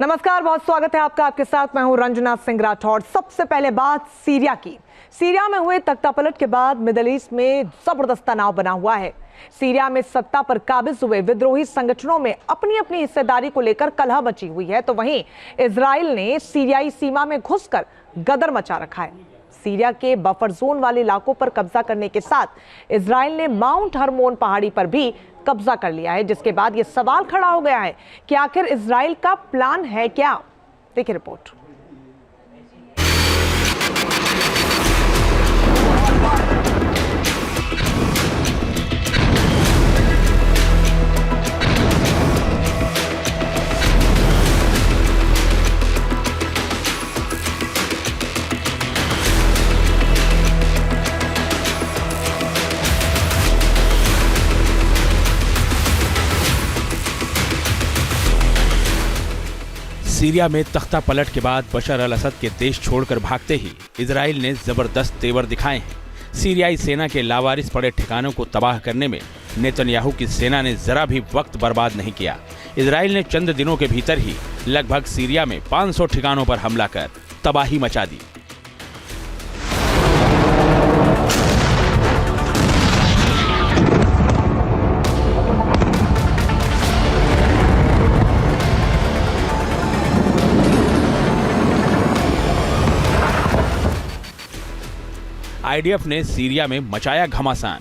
नमस्कार, बहुत स्वागत है आपका। आपके साथ मैं हूं रंजना सिंह राठौड़। सबसे पहले बात सीरिया की। सीरिया में हुए तख्तापलट के बाद मिडिल ईस्ट में जबरदस्त तनाव बना हुआ है। सीरिया में सत्ता पर काबिज हुए विद्रोही संगठनों में अपनी अपनी हिस्सेदारी को लेकर कलह मची हुई है, तो वहीं इजराइल ने सीरियाई सीमा में घुसकर गदर मचा रखा है। सीरिया के बफर जोन वाले इलाकों पर कब्जा करने के साथ इजराइल ने माउंट हरमोन पहाड़ी पर भी कब्जा कर लिया है, जिसके बाद यह सवाल खड़ा हो गया है कि आखिर इजराइल का प्लान है क्या। देखिए रिपोर्ट। सीरिया में तख्ता पलट के बाद बशर अल असद के देश छोड़कर भागते ही इजराइल ने जबरदस्त तेवर दिखाए हैं। सीरियाई सेना के लावारिस पड़े ठिकानों को तबाह करने में नेतन्याहू की सेना ने जरा भी वक्त बर्बाद नहीं किया। इजराइल ने चंद दिनों के भीतर ही लगभग सीरिया में 500 ठिकानों पर हमला कर तबाही मचा दी। आईडीएफ ने सीरिया में मचाया घमासान।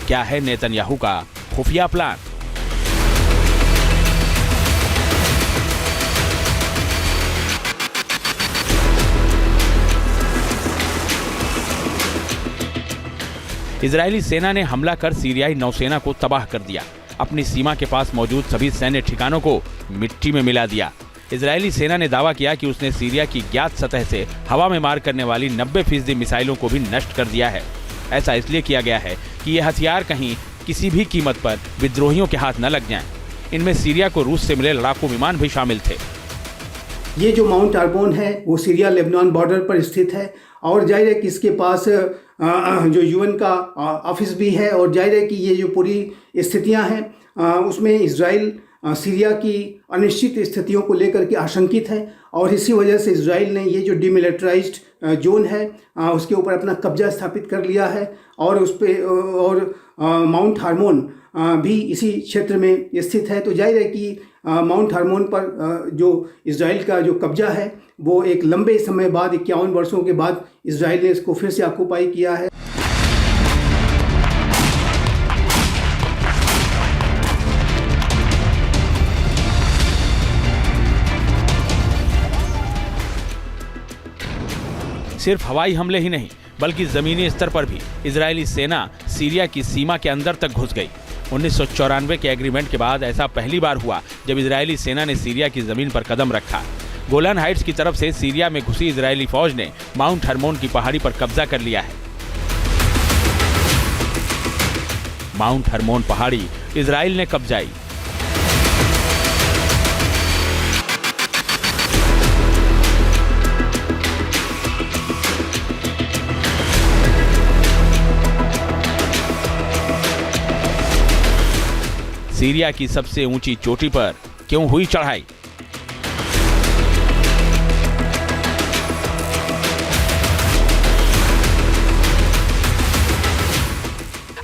क्या है नेतन्याहू का खुफिया प्लान? इजरायली सेना ने हमला कर सीरियाई नौसेना को तबाह कर दिया। अपनी सीमा के पास मौजूद सभी सैन्य ठिकानों को मिट्टी में मिला दिया। इजरायली सेना ने दावा किया कि उसने सीरिया की ज्ञात सतह से हवा में मार करने वाली 90% मिसाइलों को भी नष्ट कर दिया है। ऐसा इसलिए किया गया है कि ये हथियार कहीं किसी भी कीमत पर विद्रोहियों के हाथ न लग जाएं। इनमें सीरिया को रूस से मिले लड़ाकू विमान भी शामिल थे। ये जो माउंट हरमोन है वो सीरिया लेबनान बॉर्डर पर स्थित है और जाहिर है कि इसके पास जो यूएन का ऑफिस भी है और जाहिर है कि ये जो पूरी स्थितियां हैं उसमें इजराइल सीरिया की अनिश्चित स्थितियों को लेकर के आशंकित है और इसी वजह से इजराइल ने ये जो डिमिलिटराइज्ड जोन है उसके ऊपर अपना कब्जा स्थापित कर लिया है और उस पे और माउंट हरमोन भी इसी क्षेत्र में स्थित है। तो जाहिर है कि माउंट हरमोन पर जो इजराइल का जो कब्जा है वो एक लंबे समय बाद 51 वर्षों के बाद इजराइल ने इसको फिर से ऑक्युपाई किया है। सिर्फ हवाई हमले ही नहीं बल्कि जमीनी स्तर पर भी इजरायली सेना सीरिया की सीमा के अंदर तक घुस गई। 1994 के एग्रीमेंट के बाद ऐसा पहली बार हुआ जब इजरायली सेना ने सीरिया की जमीन पर कदम रखा। गोलान हाइट्स की तरफ से सीरिया में घुसी इजरायली फौज ने माउंट हरमोन की पहाड़ी पर कब्जा कर लिया है। माउंट हरमोन पहाड़ी इजराइल ने कब्जाई। सीरिया की सबसे ऊंची चोटी पर क्यों हुई चढ़ाई?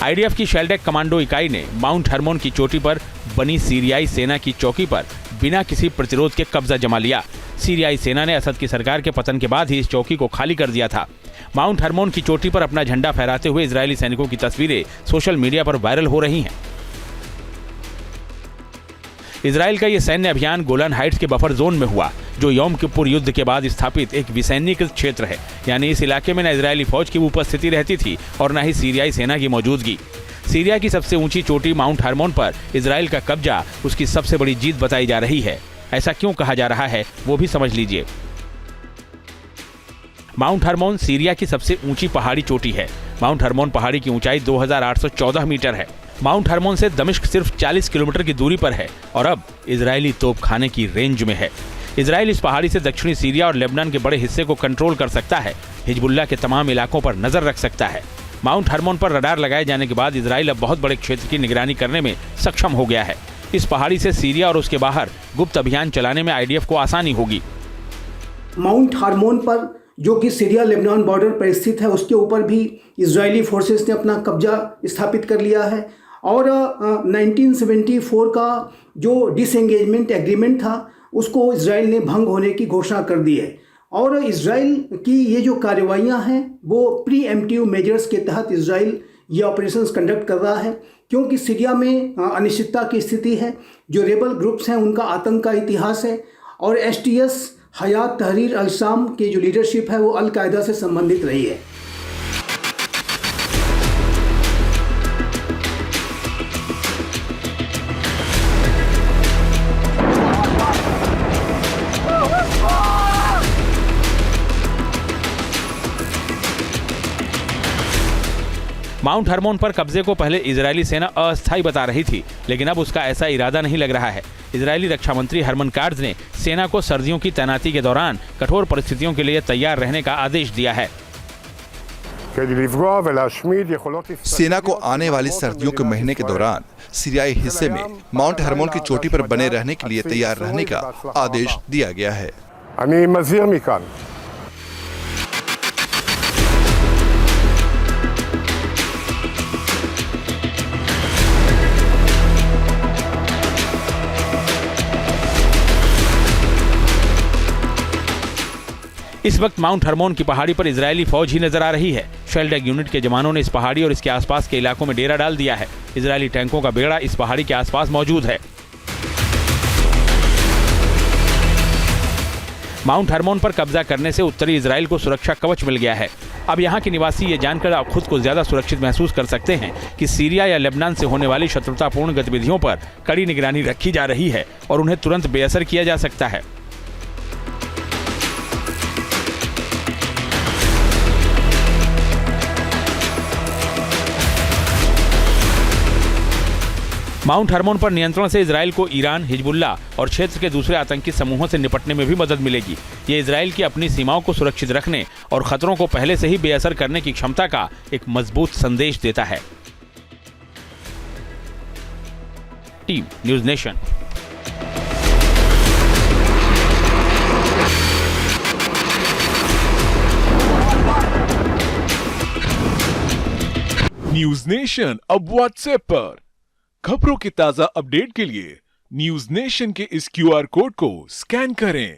आईडीएफ की शेल्डेक कमांडो इकाई ने माउंट हरमोन की चोटी पर बनी सीरियाई सेना की चौकी पर बिना किसी प्रतिरोध के कब्जा जमा लिया। सीरियाई सेना ने असद की सरकार के पतन के बाद ही इस चौकी को खाली कर दिया था। माउंट हरमोन की चोटी पर अपना झंडा फहराते हुए इजरायली सैनिकों की तस्वीरें सोशल मीडिया पर वायरल हो रही हैं। इजराइल का यह सैन्य अभियान गोलान हाइट्स के बफर जोन में हुआ, जो यौम किप्पुर युद्ध के बाद स्थापित एक विसैन्यीकृत क्षेत्र है। यानी इस इलाके में न इजरायली फौज की उपस्थिति रहती थी और न ही सीरियाई सेना की मौजूदगी। सीरिया की सबसे ऊंची चोटी माउंट हरमोन पर इजराइल का कब्जा उसकी सबसे बड़ी जीत बताई जा रही है। ऐसा क्यों कहा जा रहा है वो भी समझ लीजिए। माउंट हरमोन सीरिया की सबसे ऊंची पहाड़ी चोटी है। माउंट हरमोन पहाड़ी की ऊंचाई 2814 मीटर है। माउंट हरमोन से दमिश्क सिर्फ 40 किलोमीटर की दूरी पर है और अब इजरायली तोपखाने की रेंज में है। इजराइल इस पहाड़ी से दक्षिणी सीरिया और लेबनान के बड़े हिस्से को कंट्रोल कर सकता है, हिजबुल्लाह के तमाम इलाकों पर नजर रख सकता है। माउंट हरमोन पर रडार लगाए जाने के बाद इजराइल अब बहुत बड़े क्षेत्र की निगरानी करने में सक्षम हो गया है। इस पहाड़ी से सीरिया और उसके बाहर गुप्त अभियान चलाने में आईडीएफ को आसानी होगी। माउंट हार्मोन पर जो कि सीरिया लेबनान बॉर्डर पर स्थित है, उसके ऊपर भी इजरायली फोर्सेस ने अपना कब्जा स्थापित कर लिया है और 1974 का जो डिसएंगेजमेंट एग्रीमेंट था उसको इजराइल ने भंग होने की घोषणा कर दी है। और इजराइल की ये जो कार्रवाइयाँ हैं वो प्री एम्प्टिव मेजर्स के तहत इजराइल ये ऑपरेशंस कंडक्ट कर रहा है, क्योंकि सीरिया में अनिश्चितता की स्थिति है। जो रेबल ग्रुप्स हैं उनका आतंक का इतिहास है और एसटीएस हयात तहरीर अल-शाम की जो लीडरशिप है वो अल कायदा से संबंधित रही है। माउंट हरमोन पर कब्जे को पहले इजरायली सेना अस्थायी बता रही थी, लेकिन अब उसका ऐसा इरादा नहीं लग रहा है। इजरायली रक्षा मंत्री हरमन कार्ज ने सेना को सर्दियों की तैनाती के दौरान कठोर परिस्थितियों के लिए तैयार रहने का आदेश दिया है। सेना को आने वाली सर्दियों के महीने के दौरान सीरियाई हिस्से में माउंट हरमोन की चोटी पर बने रहने के लिए तैयार रहने का आदेश दिया गया है। इस वक्त माउंट हरमोन की पहाड़ी पर इजरायली फौज ही नजर आ रही है। शेल्डग यूनिट के जवानों ने इस पहाड़ी और इसके आसपास के इलाकों में डेरा डाल दिया है। इजरायली टैंकों का बेड़ा इस पहाड़ी के आसपास मौजूद है। माउंट हरमोन पर कब्जा करने से उत्तरी इजराइल को सुरक्षा कवच मिल गया है। अब यहाँ के निवासी ये जानकर अब खुद को ज्यादा सुरक्षित महसूस कर सकते हैं कि सीरिया या लेबनान से होने वाली शत्रुतापूर्ण गतिविधियों पर कड़ी निगरानी रखी जा रही है और उन्हें तुरंत बेअसर किया जा सकता है। माउंट हरमोन पर नियंत्रण से इजराइल को ईरान, हिजबुल्लाह और क्षेत्र के दूसरे आतंकी समूहों से निपटने में भी मदद मिलेगी। ये इजराइल की अपनी सीमाओं को सुरक्षित रखने और खतरों को पहले से ही बेअसर करने की क्षमता का एक मजबूत संदेश देता है। Team news nation. News nation अब व्हाट्सएप पर खबरों के ताजा अपडेट के लिए न्यूज़ नेशन के इस क्यूआर कोड को स्कैन करें।